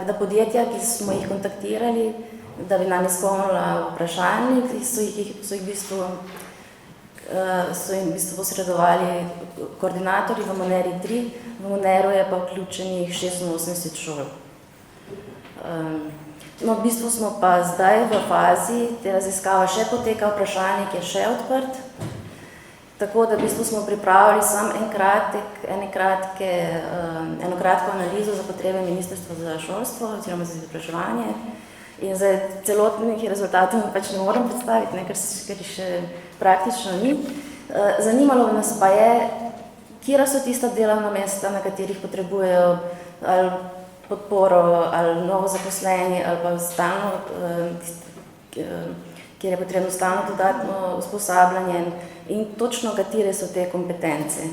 da podjetja, ki smo jih kontaktirali, da bi nam izpolnila vprašalnik, so jim v bistvu posredovali koordinatorji v Moneri 3, v Moneru je pa vključenih 86 šol. No, v bistvu smo pa zdaj v fazi, te raziskava še poteka, vprašalnik je še odprt, tako da v bistvu smo pripravili samo eno kratko analizo za potrebe Ministrstva za šolstvo oziroma za izobraževanje. In zdaj celotnih rezultatov pač ne moram predstaviti, ker še praktično ni. Zanimalo nas pa je, katera so tista delovna mesta, na katerih potrebujejo ali podporo, ali novo zaposleni, ali pa stalno, kjer je potrebno stalno dodatno usposabljanje in točno katere so te kompetence.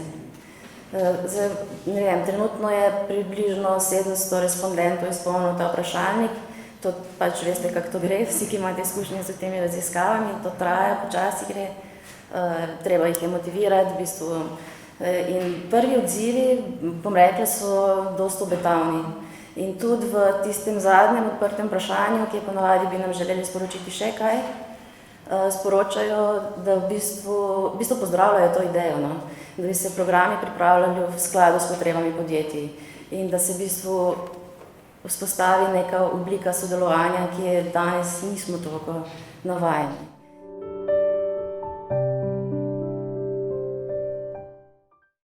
Zdaj, ne vem, trenutno je približno 700 respondentov izpolnilo ta vprašalnik. To pač veste, kako to gre, vsi, ki imate izkušnje s temi raziskavami, to traja, počasi gre, treba jih je motivirati, v bistvu. In prvi odzivi, bom rekla, so dosti obetavni. In tudi v tistem zadnjem odprtem vprašanju, ki je ponavadi bi nam želeli sporočiti še kaj, sporočajo, da v bistvu pozdravljajo to idejo, no? Da bi se programi pripravljali v skladu s potrebami podjetij in da se v bistvu vzpostavi neka oblika sodelovanja, ki je danes nismo toliko navajeni.